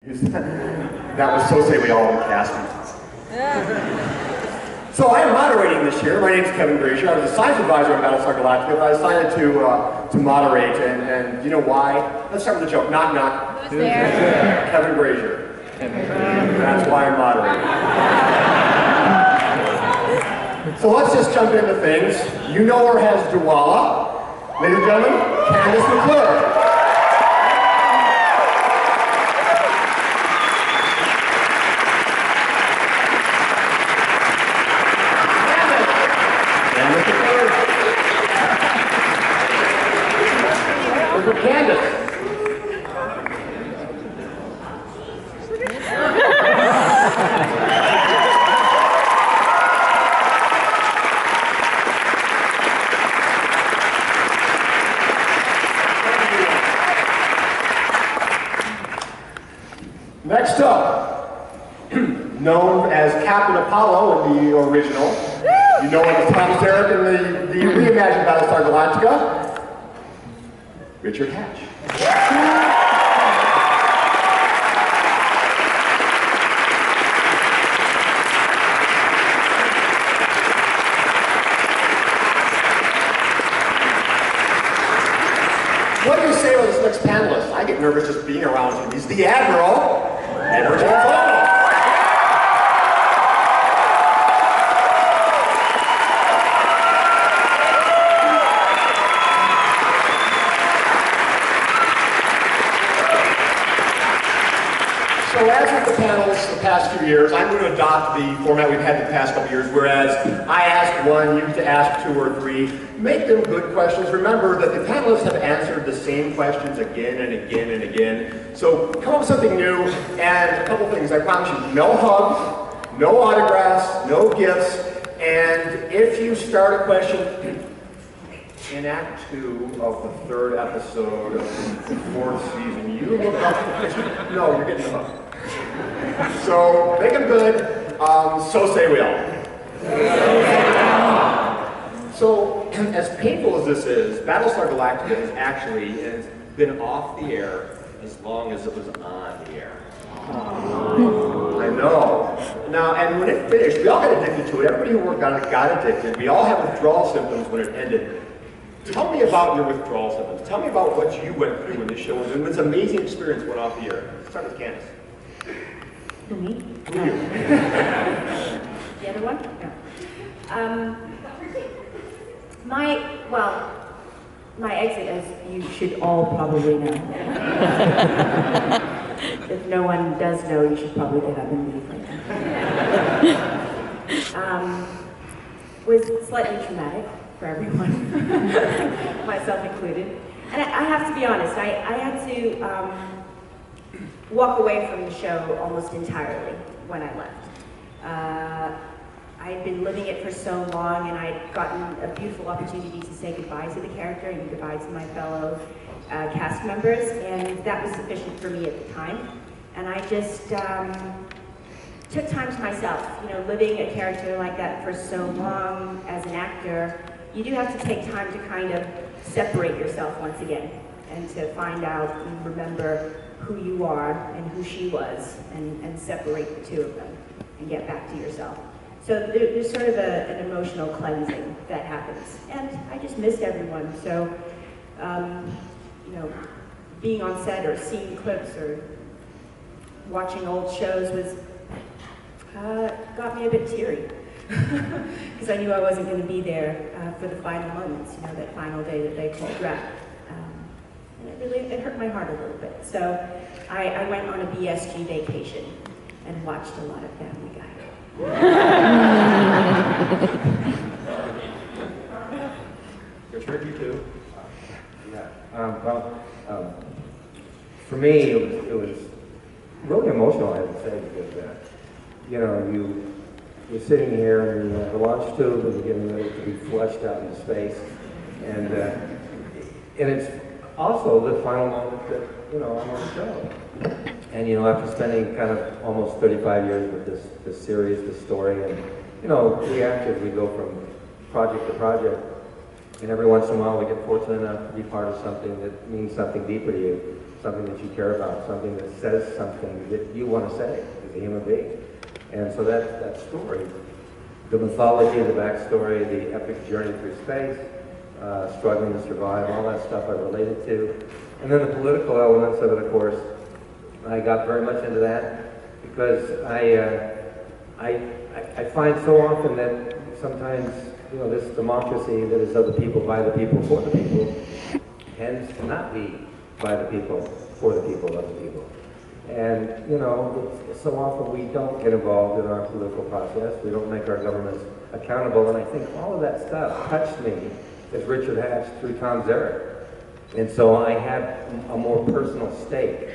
That was So Say We All in casting. So I am moderating this year. My name is Kevin Graizer. I was a science advisor on Battlestar Galactica, but I decided to moderate, and you know why? Let's start with a joke. Knock, knock. Who's there? Kevin Graizer. That's why I'm moderating. So let's just jump into things. You know her as Dualla. Ladies and gentlemen, Kandyse McClure. Kandyse. Next up, known as Captain Apollo in the original, you know him as Zarek in the reimagined Battlestar Galactica, Richard Hatch. What do you say to this next panelist? I get nervous just being around him. He's the Admiral, James Olmos. So as with the panels the past few years, I'm going to adopt the format we've had the past couple years, whereas I ask one, you to ask two or three. Make them good questions. Remember that the panelists have answered the same questions again and again and again. So come up with something new, and a couple things. I promise you, no hugs, no autographs, no gifts, and if you start a question in Act 2 of the 3rd episode of the 4th season, you look up the picture. No, you're getting the hook. So make them good. So say we all. So as painful as this is, Battlestar Galactica has been off the air as long as it was on the air. I know. Now, and when it finished, we all got addicted to it. Everybody who worked on it got addicted. We all have withdrawal symptoms when it ended. Tell me about your withdrawal symptoms. Tell me about what you went through when this show was, and this amazing experience went off the air. Let's start with Kandyse. Who, me? Who you? The other one? No. My exit, as you should all probably know. If no one does know, you should probably get up and leave right now. Was slightly traumatic for everyone, myself included. And I have to be honest, I had to walk away from the show almost entirely when I left. I had been living it for so long, and I'd gotten a beautiful opportunity to say goodbye to the character and goodbye to my fellow cast members, and that was sufficient for me at the time. And I just took time to myself. You know, living a character like that for so long as an actor, you do have to take time to kind of separate yourself once again, and to find out and remember who you are and who she was, and separate the two of them and get back to yourself. So there's sort of an emotional cleansing that happens. And I just missed everyone. So, you know, being on set or seeing clips or watching old shows got me a bit teary. Because I knew I wasn't going to be there for the final moments, you know, that final day that they called wrap. And it hurt my heart a little bit. So I went on a BSG vacation and watched a lot of Family Guy. Richard, you too. For me, it was really emotional, I would say, because you know, you're sitting here in the launch tube and you're getting ready to be flushed out into space, and it's also the final moment that, you know, I'm on the show. And, you know, after spending kind of almost 35 years with this series, this story, and, you know, we actors, we go from project to project, and every once in a while we get fortunate enough to be part of something that means something deeper to you. something that you care about, something that says something that you want to say as a human being. And so that story, the mythology, the backstory, the epic journey through space, struggling to survive, all that stuff I related to. And then the political elements of it, of course, I got very much into that because I find so often that sometimes, you know, this democracy that is of the people, by the people, for the people, tends to not be by the people, for the people, of the people. And, you know, so often we don't get involved in our political process. We don't make our governments accountable. And I think all of that stuff touched me as Richard Hatch through Tom Zarek. And so I had a more personal stake,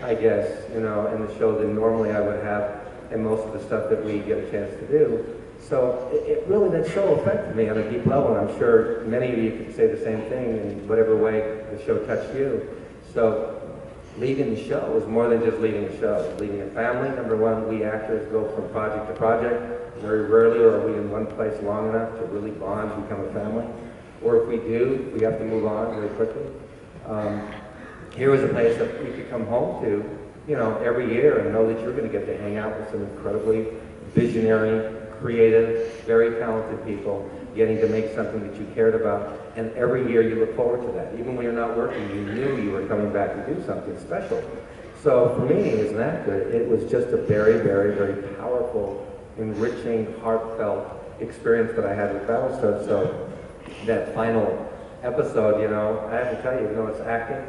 I guess, you know, in the show than normally I would have in most of the stuff that we get a chance to do. So it really, that show affected me on a deep level, and I'm sure many of you could say the same thing in whatever way the show touched you. So leading the show is more than just leading a show. It's leading a family. Number one, we actors go from project to project. Very rarely are we in one place long enough to really bond and become a family. Or if we do, we have to move on very quickly. Here was a place that we could come home to, you know, every year and know that you're going to get to hang out with some incredibly visionary, creative, very talented people, getting to make something that you cared about. And every year you look forward to that. Even when you're not working, you knew you were coming back to do something special. So for me, as an actor, it was just a very, very, very powerful, enriching, heartfelt experience that I had with Battlestar. So that final episode, you know, I have to tell you, even though it's acting,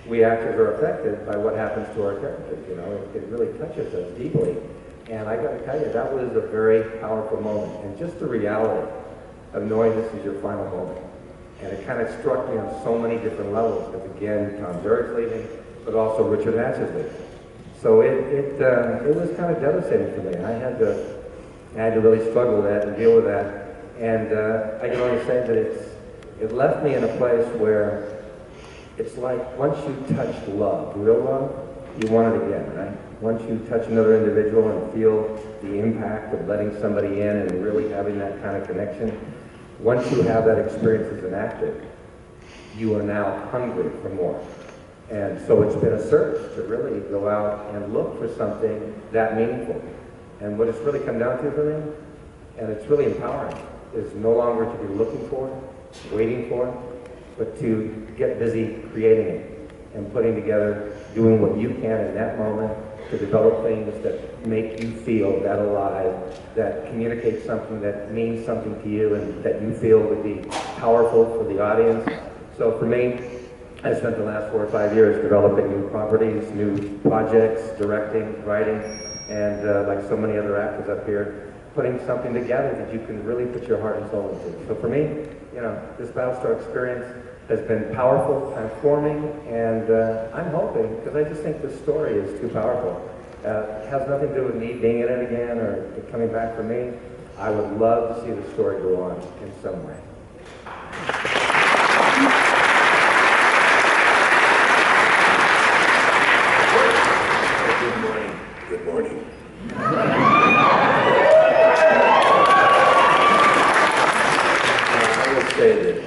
we actors are affected by what happens to our characters, you know. It really touches us deeply. And I got to tell you, that was a very powerful moment. And just the reality of knowing this is your final moment. And it kind of struck me on so many different levels, because again, Tom Zarek's leaving, but also Richard Hatch is leaving. So it was kind of devastating for me. I had to really struggle with that and deal with that. And I can only say that it left me in a place where it's like once you touch love, real love, you want it again, right? Once you touch another individual and feel the impact of letting somebody in and really having that kind of connection, once you have that experience as an actor, you are now hungry for more. And so it's been a search to really go out and look for something that meaningful. And what it's really come down to for me, and it's really empowering, is no longer to be looking for it, waiting for it, but to get busy creating it and putting together, doing what you can in that moment to develop things that make you feel that alive, that communicate something that means something to you and that you feel would be powerful for the audience. So for me, I spent the last 4 or 5 years developing new properties, new projects, directing, writing, and like so many other actors up here, putting something together that you can really put your heart and soul into. So for me, you know, this Battlestar experience has been powerful, transforming, and I'm hoping, because I just think this story is too powerful. It has nothing to do with me being in it again or it coming back for me. I would love to see the story go on in some way. Good morning. Good morning. I will say that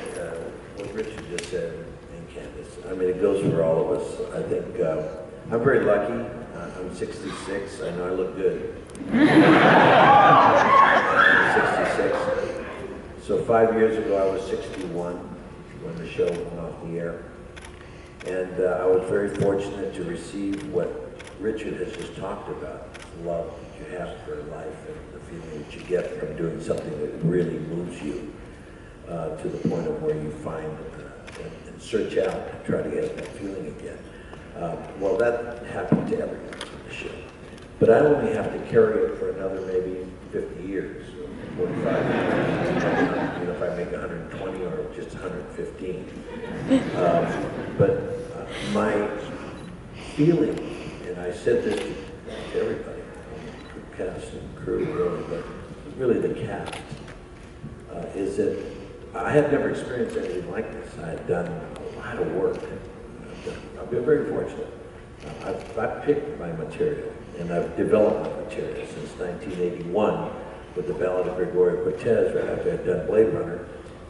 what Richard just said, and Kandyse, I mean, it goes for all of us. I think I'm very lucky. I'm 66. I know I look good. I'm 66. So 5 years ago, I was 61 when the show went off the air. And I was very fortunate to receive what Richard has just talked about, the love that you have for life and the feeling that you get from doing something that really moves you to the point of where you find and search out and try to get that feeling again. Well, that happened to everyone on the show. But I only have to carry it for another maybe 50 years, 45 years, you know, if I make 120 or just 115. But my feeling, and I said this to everybody, cast and crew really, but really the cast, is that I had never experienced anything like this. I had done a lot of work. I've been very fortunate. I've picked my material, and I've developed my material since 1981 with the Ballad of Gregorio Cortez. Right after I'd done Blade Runner,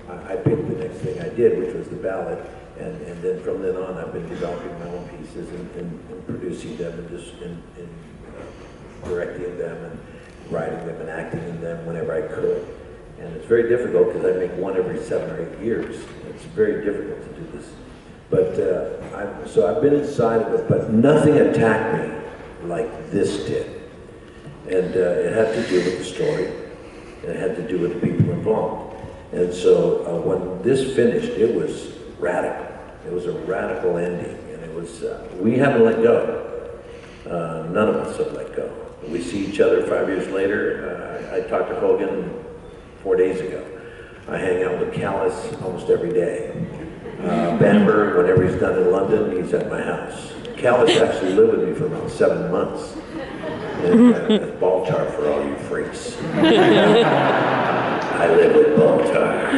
I picked the next thing I did, which was the ballad, And then from then on, I've been developing my own pieces and producing them and just directing them and writing them and acting in them whenever I could. And it's very difficult because I make one every 7 or 8 years. It's very difficult to do this. But so I've been inside of it, but nothing attacked me like this did. And it had to do with the story, and it had to do with the people involved. And so when this finished, it was radical. It was a radical ending, and it was, we haven't let go. None of us have let go. We see each other 5 years later. I talked to Hogan 4 days ago. I hang out with Kandyse almost every day. Bamber, whenever he's done in London, he's at my house. Kandyse actually lived with me for about 7 months. And that's Baltar for all you freaks. I live with Baltar.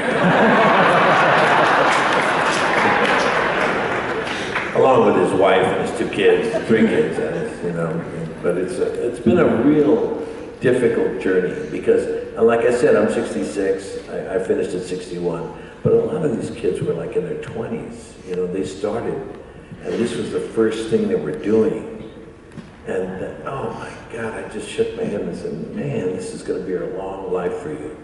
Along with his wife and his 2 kids, 3 kids, you know. But it's been a real difficult journey because, like I said, I'm 66. I finished at 61. But a lot of these kids were like in their 20s. You know, they started, and this was the first thing they were doing. And oh my God, I just shook my head and said, man, this is going to be a long life for you.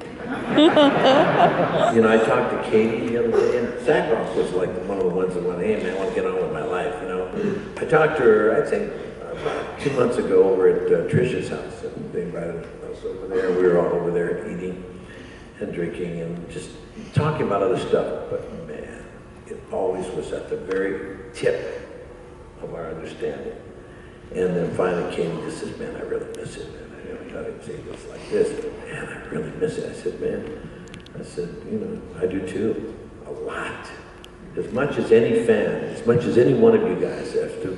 You know, I talked to Katie the other day, and Zakroff was like one of the ones that went, hey man, I want to get on with my life, you know. I talked to her, I'd say, about 2 months ago over at Trisha's house, and they invited us over there. We were all over there eating and drinking and just talking about other stuff. But man, it always was at the very tip of our understanding. And then finally Katie just says, man, I really miss it. And I never thought I'd say this like this, but man, I really miss it. I said, man, you know, I do too, a lot. As much as any fan, as much as any one of you guys have to,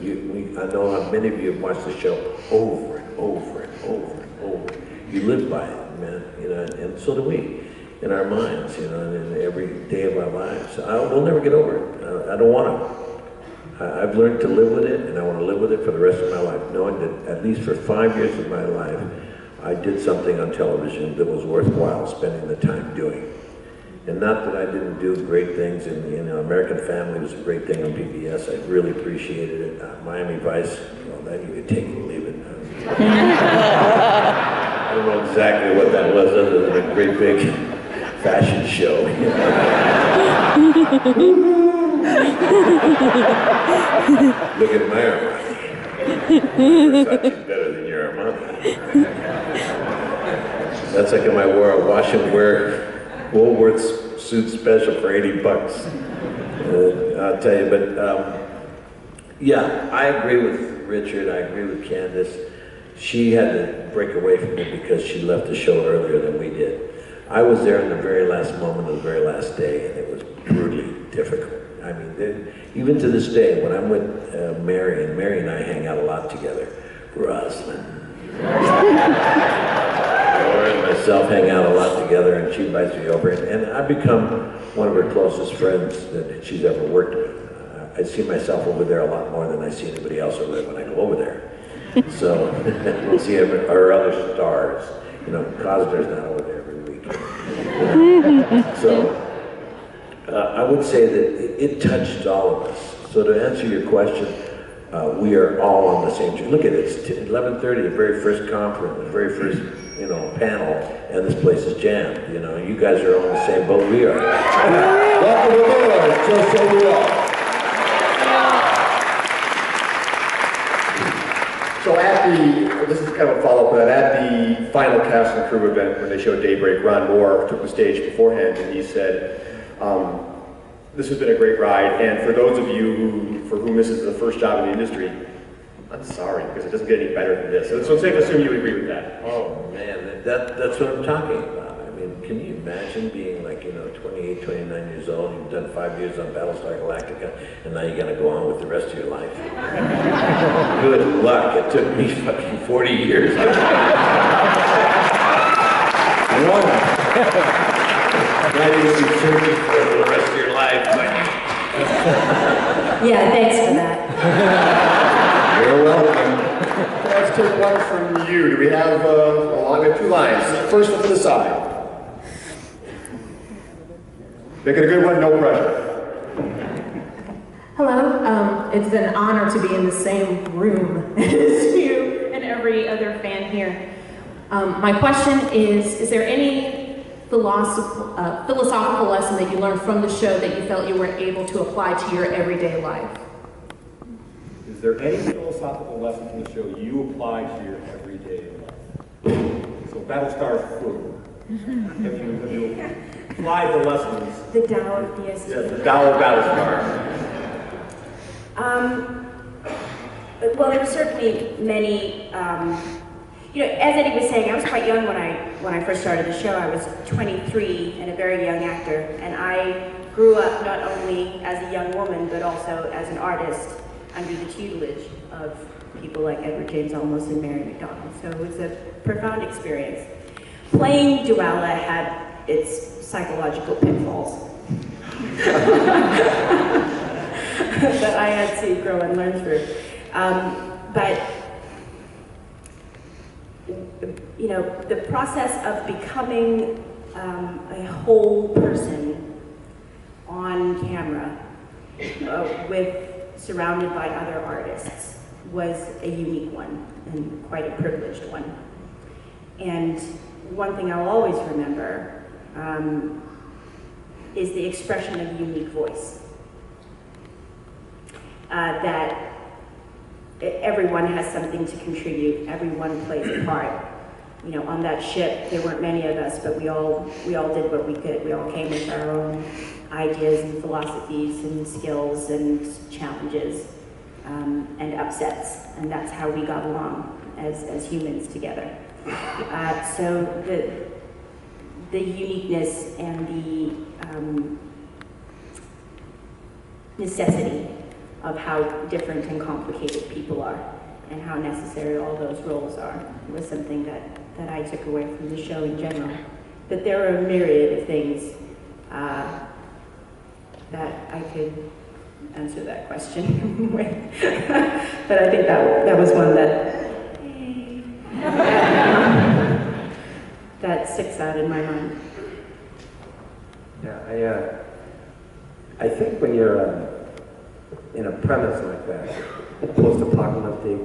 I know how many of you have watched the show over and over and over and over. You live by it, man, you know, and so do we, in our minds, you know, and in every day of our lives. We'll never get over it. I don't want to. I've learned to live with it, and I want to live with it for the rest of my life, knowing that at least for 5 years of my life, I did something on television that was worthwhile spending the time doing. And not that I didn't do great things, and you know, American Family was a great thing on PBS. I really appreciated it. Miami Vice, well, that you could take it or leave it. I don't know exactly what that was, other than a great big fashion show. Look at my Armani. Versace's better than your Armani. That's like if I wore a wash and wear Woolworth's suit special for $80. I'll tell you, but yeah, I agree with Richard, I agree with Kandyse. She had to break away from it because she left the show earlier than we did. I was there in the very last moment of the very last day, and it was brutally difficult. I mean, even to this day, when I'm with Mary, and Mary and I hang out a lot together, Rosalind. Laura and myself hang out a lot together, and she invites me over, and I've become one of her closest friends that she's ever worked with. I see myself over there a lot more than I see anybody else over there when I go over there. So we'll see our other stars. You know, Cosner's not over there every week. So I would say that it touched all of us. So to answer your question, we are all on the same tree. Look at it, it's 11:30, the very first conference, the very first, you know, panel, and this place is jammed. You know, you guys are on the same boat we are. Welcome aboard, just so we are. So this is kind of a follow-up to that, at the final cast and crew event when they showed Daybreak, Ron Moore took the stage beforehand and he said, this has been a great ride, and for those of you for whom this is the first job in the industry, I'm sorry, because it doesn't get any better than this. So it's safe to assume you agree with that. Oh man, that's what I'm talking about. I mean, can you imagine being like, you know, 28, 29 years old, you've done 5 years on Battlestar Galactica, and now you're gonna go on with the rest of your life? Good luck, it took me fucking 40 years. Now you're gonna be searching for the rest of your life. Yeah, thanks for that. You're welcome. Let's take one from you. Do we have, well, we have 2 lines. First one to the side. Make it a good one, no pressure. Hello, it's an honor to be in the same room as you and every other fan here. My question is there any philosophical lesson that you learned from the show that you felt you were able to apply to your everyday life? Is there any philosophical lesson from the show you apply to your everyday life? So Battlestar food. Have you applied the lessons? The Tao of DST. Yes, the Tao of Battlestar. Well, there were certainly many, you know, as Eddie was saying, I was quite young when I first started the show. I was 23 and a very young actor, and I grew up not only as a young woman, but also as an artist under the tutelage of people like Edward James Olmos and Mary McDonald. So it was a profound experience. Playing Dualla had its psychological pitfalls that I had to grow and learn through. But you know, the process of becoming a whole person on camera, surrounded by other artists, was a unique one and quite a privileged one. And one thing I'll always remember is the expression of a unique voice. That everyone has something to contribute, everyone plays a part. You know, on that ship, there weren't many of us, but we all did what we could. We all came with our own ideas and philosophies and skills and challenges and upsets, and that's how we got along as humans together. So the uniqueness and the necessity of how different and complicated people are and how necessary all those roles are was something that I took away from the show in general. But there are a myriad of things that I could answer that question with. But I think that was one that sticks out in my mind. Yeah, I think when you're in a premise like that, post-apocalyptic,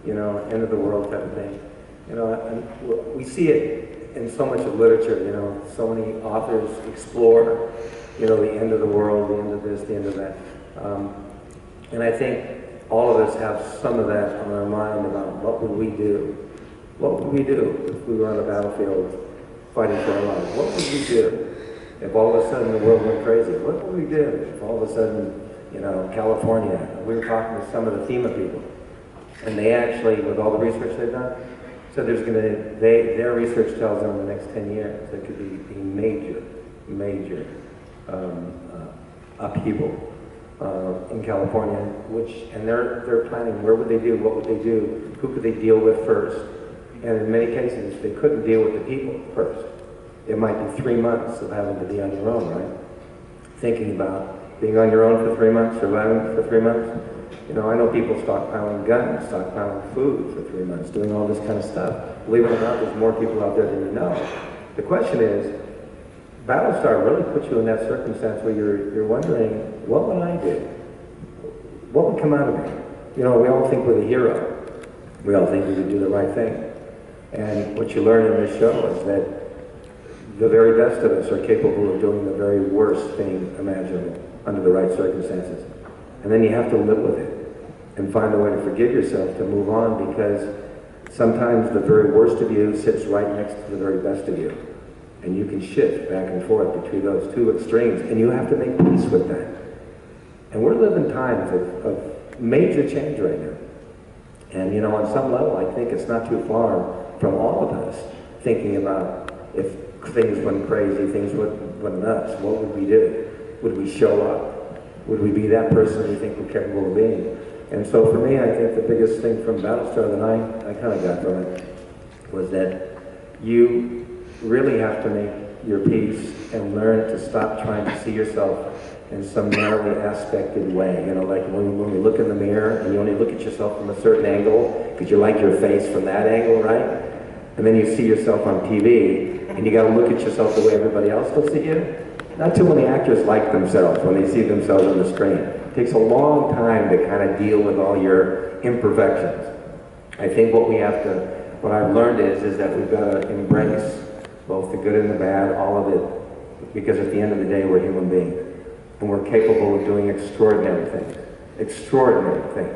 you know, end of the world type of thing, you know, and we see it in so much of literature, you know, so many authors explore, you know, the end of the world, the end of this, the end of that. And I think all of us have some of that on our mind about what would we do? What would we do if we were on a battlefield fighting for our lives? What would we do if all of a sudden the world went crazy? What would we do if all of a sudden, you know, California, we were talking to some of the FEMA people, and they actually, with all the research they've done, so there's going to, their research tells them in the next 10 years there could be a major upheaval in California, and they're planning where would they do, what would they do, who could they deal with first, and in many cases they couldn't deal with the people first. It might be 3 months of having to be on your own, right? Thinking about being on your own for 3 months, surviving for 3 months. You know, I know people stockpiling guns, stockpiling food for 3 months, doing all this kind of stuff. Believe it or not, there's more people out there than you know. The question is, Battlestar really puts you in that circumstance where you're wondering, what would I do? What would come out of me? You know, we all think we're the hero. We all think we would do the right thing. And what you learn in this show is that the very best of us are capable of doing the very worst thing imaginable under the right circumstances. And then you have to live with it and find a way to forgive yourself to move on, because sometimes the very worst of you sits right next to the very best of you. And you can shift back and forth between those two extremes, and you have to make peace with that. And we're living times of major change right now. And you know, on some level, I think it's not too far from all of us thinking about if things went crazy, things went nuts, what would we do? Would we show up? Would we be that person we think we're capable of being? And so for me, I think the biggest thing from Battlestar that I kind of got from it was that you really have to make your peace and learn to stop trying to see yourself in some narrowly aspected way. You know, like when you look in the mirror and you only look at yourself from a certain angle because you like your face from that angle, right? And then you see yourself on TV and you got to look at yourself the way everybody else will see you. Not too many actors like themselves when they see themselves on the screen. It takes a long time to kind of deal with all your imperfections. I think what I've learned is that we've got to embrace both the good and the bad, all of it, because at the end of the day, we're human beings. And we're capable of doing extraordinary things. Extraordinary things.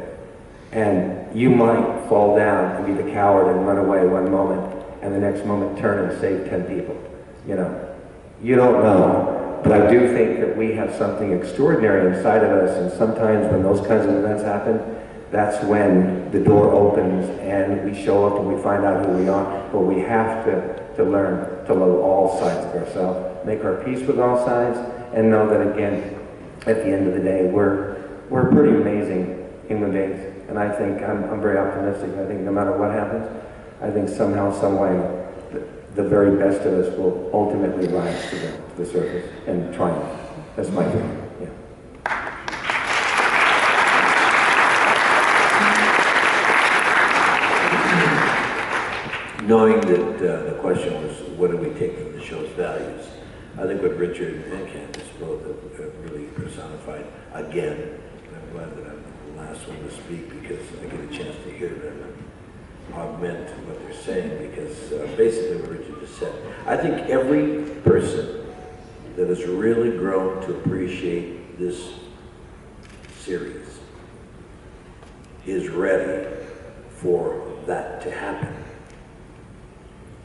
And you might fall down and be the coward and run away one moment, and the next moment turn and save 10 people. You know, you don't know. But I do think that we have something extraordinary inside of us, and sometimes when those kinds of events happen, that's when the door opens and we show up and we find out who we are. But we have to learn to love all sides of ourselves, make our peace with all sides, and know that again, at the end of the day, we're pretty amazing human beings. And I think I'm very optimistic. I think no matter what happens, I think somehow, some way, the very best of us will ultimately rise to the surface and triumph. That's my feeling. Yeah. Knowing that the question was, what do we take from the show's values? I think what Richard and Kandyse both have really personified again, and I'm glad that I'm the last one to speak because I get a chance to hear them and augment what they're saying, because basically what Richard just said. I think every person that has really grown to appreciate this series is ready for that to happen.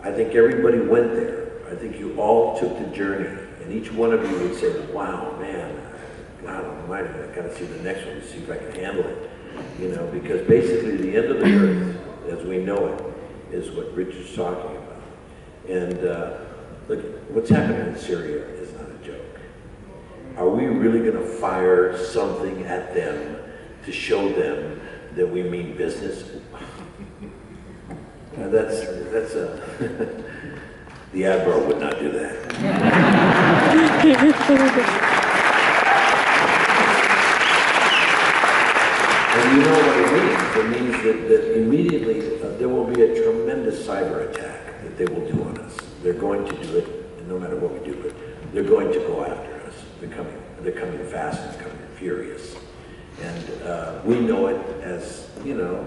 I think everybody went there. I think you all took the journey, and each one of you would say, wow, man, God almighty, I gotta see the next one to see if I can handle it. You know, because basically the end of the earth, as we know it, is what Richard's talking about. And look, what's happening in Syria is not a joke. Are we really gonna fire something at them to show them that we mean business? That's the Admiral would not do that. And you know what it means? It means that immediately there will be a tremendous cyber attack that they will do on us. They're going to do it, and no matter what we do, but they're going to go after us. They're coming fast and coming furious. And we know it as, you know,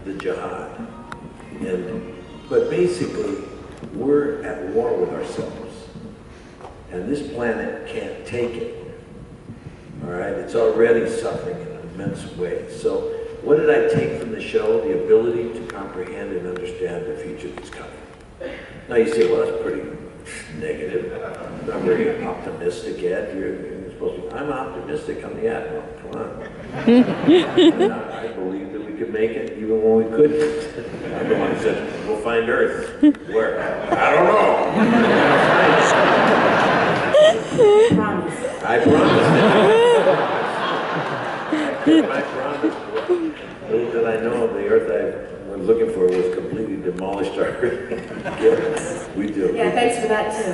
the jihad. But basically, we're at war with ourselves. And this planet can't take it. All right? It's already suffering in an immense way. So what did I take from the show? The ability to comprehend and understand the future that's coming. Now you say, well, that's pretty negative. Not very optimistic, Ed. You're supposed to be, I'm optimistic. I'm the Admiral. Come on. I believe that we could make it even when we couldn't. I'm the one who said, we'll find Earth. Where? I don't know. I promised. I promised. Little did I know the Earth I was looking for was completely demolished already. We do. Yeah, thanks for that too.